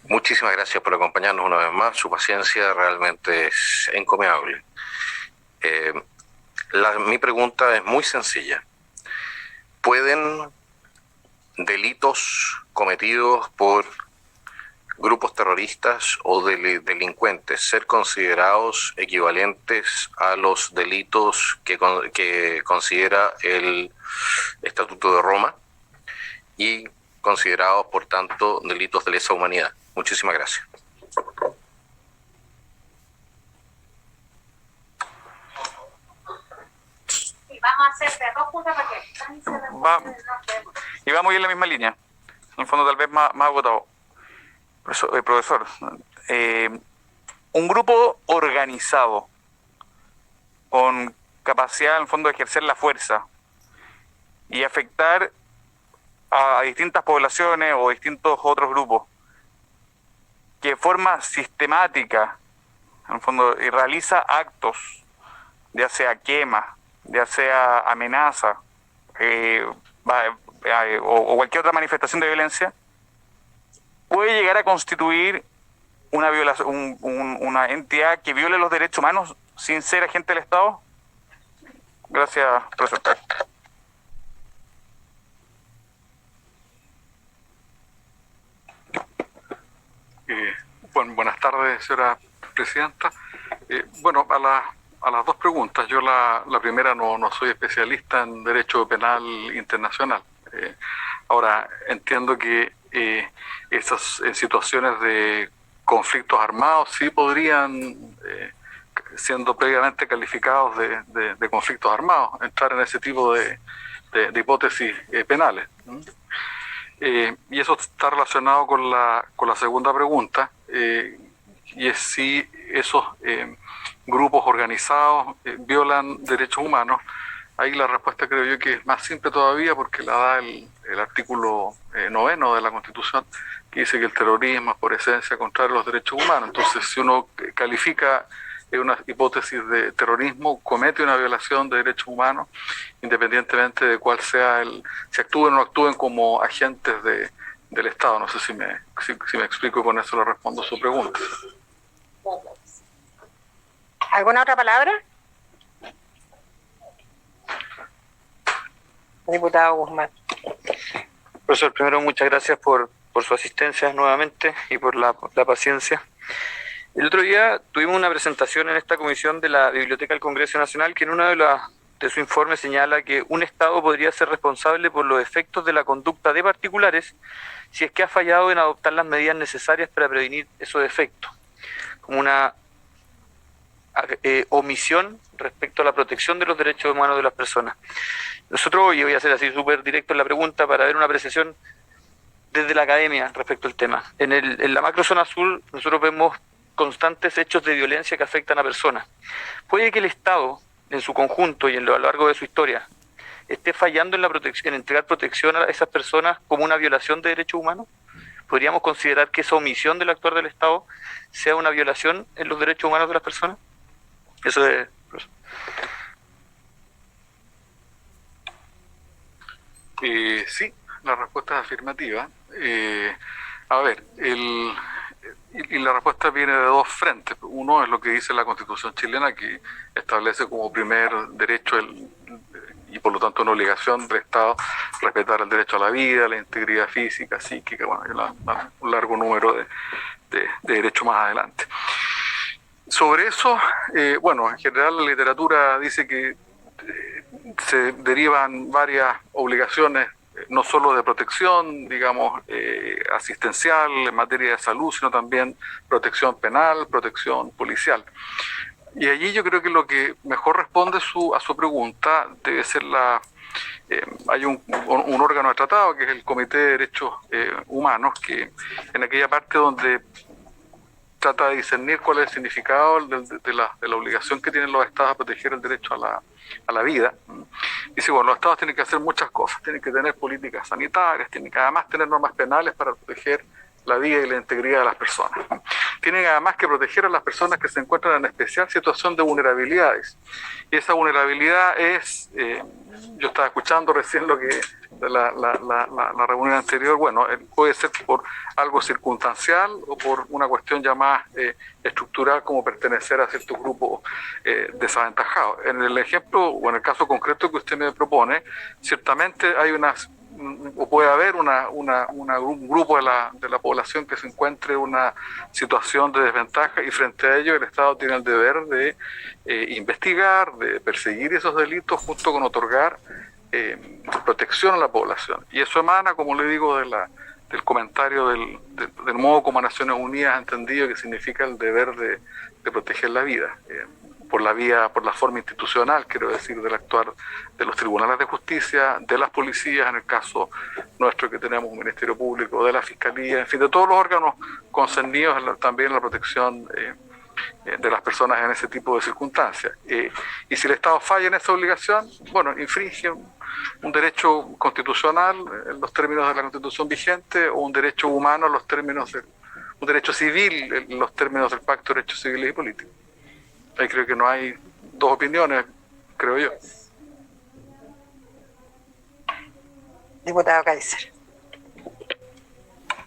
Muchísimas gracias por acompañarnos una vez más. Su paciencia realmente es encomiable. Eh, mi pregunta es muy sencilla. ¿Pueden delitos cometidos por grupos terroristas o delincuentes ser considerados equivalentes a los delitos que considera el Estatuto de Roma y considerados, por tanto, delitos de lesa humanidad? Muchísimas gracias. Vamos a hacer de dos puntos para que y vamos a ir en la misma línea. En el fondo, tal vez más agotado. Profesor, un grupo organizado con capacidad, en el fondo, de ejercer la fuerza y afectar a distintas poblaciones o distintos otros grupos, que de forma sistemática, en el fondo, realiza actos, ya sea quema, ya sea amenaza, o cualquier otra manifestación de violencia, puede llegar a constituir una violación, una entidad que viole los derechos humanos sin ser agente del Estado. Gracias, profesor. Buenas tardes, señora presidenta. A las dos preguntas. Yo la primera no soy especialista en derecho penal internacional. Ahora, entiendo que esas situaciones de conflictos armados sí podrían, siendo previamente calificados de conflictos armados, entrar en ese tipo de hipótesis penales. Y eso está relacionado con la segunda pregunta, y es si esos grupos organizados violan derechos humanos. Ahí la respuesta creo yo que es más simple todavía, porque la da el artículo 9 de la Constitución, que dice que el terrorismo es por esencia contrario a los derechos humanos. Entonces, si uno califica una hipótesis de terrorismo, comete una violación de derechos humanos, independientemente de cuál sea si actúen o no actúen como agentes del Estado. No sé si me explico, y con eso le respondo a su pregunta. ¿Alguna otra palabra? Diputado Guzmán. Profesor, primero muchas gracias por su asistencia nuevamente y por la paciencia. El otro día tuvimos una presentación en esta comisión de la Biblioteca del Congreso Nacional, que en uno de su informe señala que un Estado podría ser responsable por los efectos de la conducta de particulares si es que ha fallado en adoptar las medidas necesarias para prevenir esos efectos, como una omisión respecto a la protección de los derechos humanos de las personas. Nosotros, y voy a ser así súper directo en la pregunta para ver una apreciación desde la academia respecto al tema. En la macrozona sur nosotros vemos constantes hechos de violencia que afectan a personas. ¿Puede que el Estado, en su conjunto y a lo largo de su historia, esté fallando en entregar protección a esas personas como una violación de derechos humanos? ¿Podríamos considerar que esa omisión del actuar del Estado sea una violación en los derechos humanos de las personas? Eso es... Sí, la respuesta es afirmativa. Y la respuesta viene de dos frentes. Uno es lo que dice la Constitución chilena, que establece como primer derecho y por lo tanto una obligación del Estado respetar el derecho a la vida, la integridad física, psíquica, un largo número de derechos más adelante. Sobre eso, en general la literatura dice que se derivan varias obligaciones, no solo de protección, digamos, asistencial en materia de salud, sino también protección penal, protección policial. Y allí yo creo que lo que mejor responde a su pregunta debe ser hay un órgano de tratado, que es el Comité de Derechos Humanos, que en aquella parte donde trata de discernir cuál es el significado de la obligación que tienen los estados a proteger el derecho a la vida. Dice, los estados tienen que hacer muchas cosas, tienen que tener políticas sanitarias, tienen que además tener normas penales para proteger la vida y la integridad de las personas. Tienen además que proteger a las personas que se encuentran en especial situación de vulnerabilidades. Y esa vulnerabilidad es, yo estaba escuchando recién lo que la reunión anterior, bueno, puede ser por algo circunstancial o por una cuestión ya más estructural, como pertenecer a ciertos grupos desaventajados. En el ejemplo o en el caso concreto que usted me propone, ciertamente hay o puede haber un grupo de la población que se encuentre en una situación de desventaja, y frente a ello el Estado tiene el deber de investigar, de perseguir esos delitos, junto con otorgar protección a la población. Y eso emana, como le digo, del comentario del modo como Naciones Unidas ha entendido que significa el deber de proteger la vida. Por la forma institucional, quiero decir, del actuar de los tribunales de justicia, de las policías, en el caso nuestro que tenemos un Ministerio Público, de la Fiscalía, en fin, de todos los órganos concernidos también en la protección de las personas en ese tipo de circunstancias. Y si el Estado falla en esa obligación, bueno, infringe un derecho constitucional en los términos de la Constitución vigente, o un derecho humano en los términos un derecho civil en los términos del Pacto de Derechos Civiles y Políticos. Ahí creo que no hay dos opiniones, creo yo. Diputado Kaiser.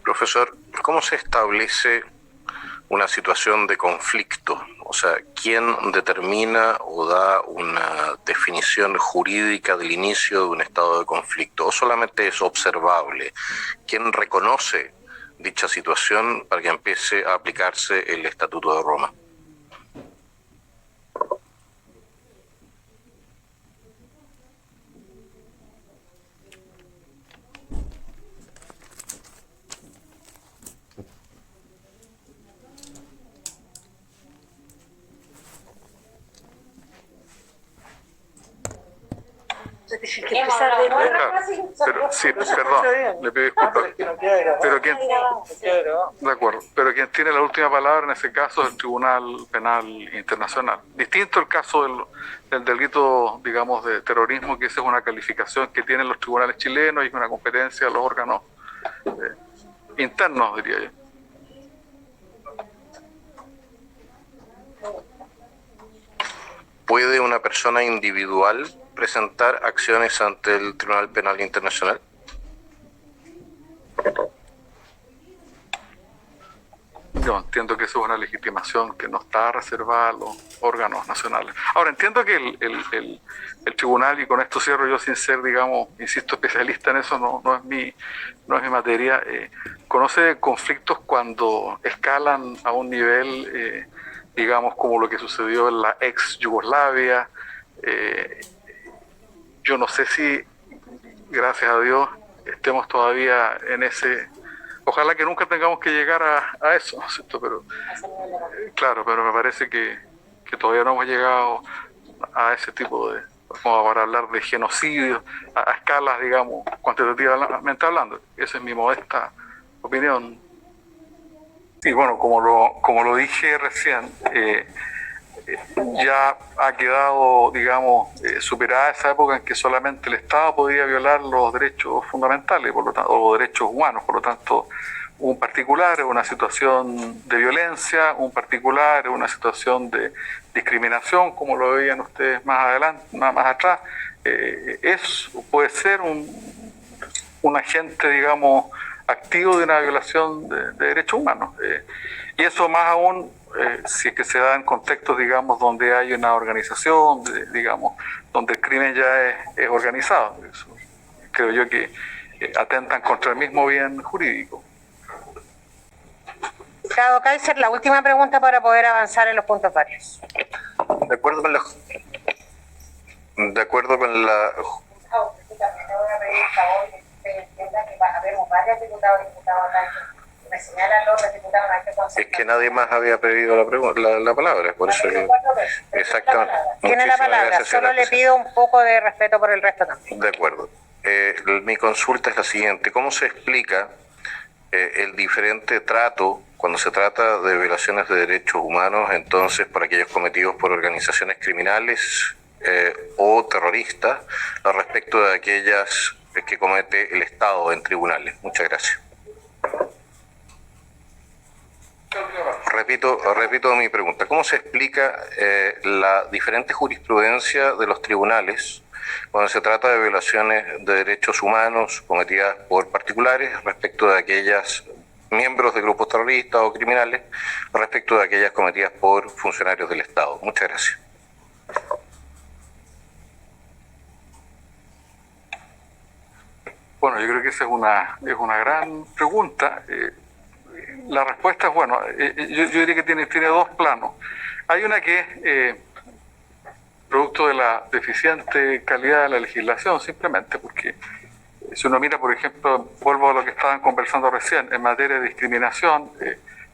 Profesor, ¿cómo se establece una situación de conflicto? O sea, ¿quién determina o da una definición jurídica del inicio de un estado de conflicto? ¿O solamente es observable? ¿Quién reconoce dicha situación para que empiece a aplicarse el Estatuto de Roma? Pero, sí, perdón, le pido disculpas. De acuerdo, pero quien tiene la última palabra en ese caso es el Tribunal Penal Internacional. Distinto el caso del delito, digamos, de terrorismo, que esa es una calificación que tienen los tribunales chilenos y es una competencia de los órganos internos, diría yo. ¿Puede una persona individual presentar acciones ante el Tribunal Penal Internacional? Yo entiendo que eso es una legitimación que no está reservada a los órganos nacionales. Ahora, entiendo que el tribunal, y con esto cierro yo sin ser, digamos, insisto, especialista en eso, no es mi materia, conoce conflictos cuando escalan a un nivel, digamos, como lo que sucedió en la ex Yugoslavia. Yo no sé si, gracias a Dios, estemos todavía en ese... Ojalá que nunca tengamos que llegar a eso, ¿no es cierto? Pero, claro, pero me parece que todavía no hemos llegado a ese tipo de... como para hablar de genocidio a escalas, digamos, cuantitativamente hablando. Esa es mi modesta opinión. Sí, bueno, como lo dije recién, ya ha quedado, digamos, superada esa época en que solamente el Estado podía violar los derechos fundamentales, por lo tanto, o derechos humanos. Por lo tanto, un particular en una situación de violencia, un particular en una situación de discriminación, como lo veían ustedes más adelante, más atrás, puede ser un agente, digamos, activo de una violación de derechos humanos. Y eso más aún si es que se da en contextos, digamos, donde hay una organización, digamos, donde el crimen ya es organizado. Eso, creo yo que atentan contra el mismo bien jurídico. Diputado Kaiser, la última pregunta para poder avanzar en los puntos varios. De acuerdo con la... Es que nadie más había pedido la palabra, por eso... Exactamente. Tiene la palabra, solo le pido un poco de respeto por el resto también. De acuerdo. Mi consulta es la siguiente. ¿Cómo se explica el diferente trato cuando se trata de violaciones de derechos humanos, entonces, por aquellos cometidos por organizaciones criminales o terroristas, respecto de aquellas que comete el Estado en tribunales? Muchas gracias. Repito mi pregunta. ¿Cómo se explica la diferente jurisprudencia de los tribunales cuando se trata de violaciones de derechos humanos cometidas por particulares respecto de aquellas miembros de grupos terroristas o criminales, respecto de aquellas cometidas por funcionarios del Estado. Muchas gracias. Bueno, yo creo que esa es una gran pregunta. La respuesta es, bueno, yo diría que tiene dos planos. Hay una que es producto de la deficiente calidad de la legislación, simplemente porque si uno mira, por ejemplo, vuelvo a lo que estaban conversando recién, en materia de discriminación,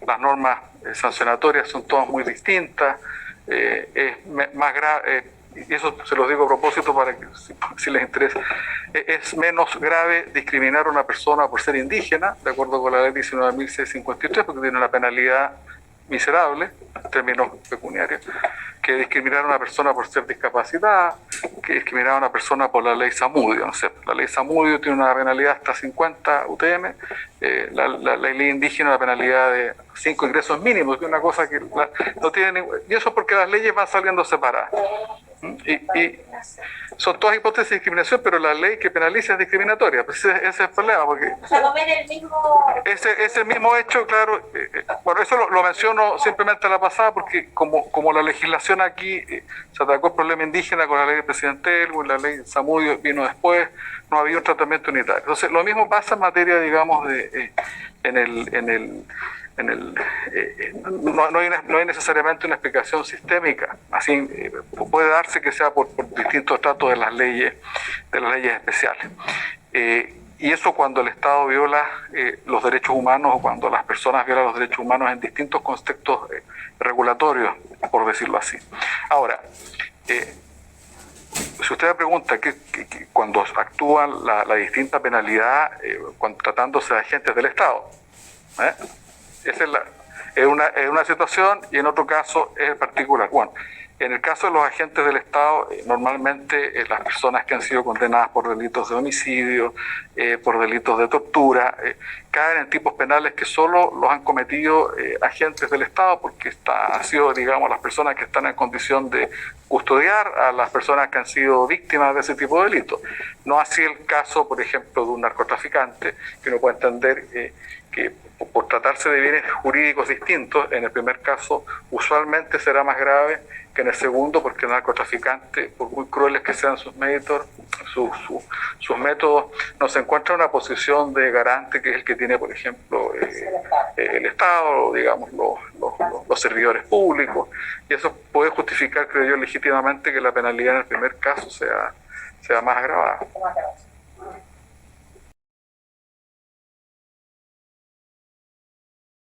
las normas sancionatorias son todas muy distintas, es más grave, y eso se los digo a propósito para que si les interesa, es menos grave discriminar a una persona por ser indígena, de acuerdo con la ley 19.653, porque tiene una penalidad miserable en términos pecuniarios, que discriminar a una persona por ser discapacitada, que discriminar a una persona por la ley Zamudio. No sé, la ley Zamudio tiene una penalidad hasta 50 UTM, la ley indígena una penalidad de 5 ingresos mínimos, que es una cosa que no tiene y eso porque las leyes van saliendo separadas. Y son todas hipótesis de discriminación, pero la ley que penaliza es discriminatoria. Pues ese es el problema, porque ese mismo hecho, claro, bueno, eso lo menciono simplemente a la pasada, porque como la legislación aquí se atacó el problema indígena con la ley del presidente Elwin, la ley Zamudio vino después, no había un tratamiento unitario. Entonces, lo mismo pasa en materia, digamos, no hay necesariamente una explicación sistémica, así puede darse que sea por distintos tratos de las leyes especiales. Y eso cuando el Estado viola los derechos humanos o cuando las personas violan los derechos humanos en distintos contextos regulatorios, por decirlo así. Ahora, si usted me pregunta que cuando actúa la distinta penalidad tratándose de agentes del Estado, esa es una situación, y en otro caso es particular. Bueno, en el caso de los agentes del Estado, normalmente las personas que han sido condenadas por delitos de homicidio, por delitos de tortura, caen en tipos penales que solo los han cometido agentes del Estado, porque han sido, digamos, las personas que están en condición de custodiar a las personas que han sido víctimas de ese tipo de delitos. No así el caso, por ejemplo, de un narcotraficante, que uno puede entender que por tratarse de bienes jurídicos distintos, en el primer caso usualmente será más grave que en el segundo, porque el narcotraficante, por muy crueles que sean sus métodos, no se encuentra en una posición de garante que es el que tiene, por ejemplo, el Estado, digamos, los servidores públicos, y eso puede justificar, creo yo, legítimamente que la penalidad en el primer caso sea más agravada.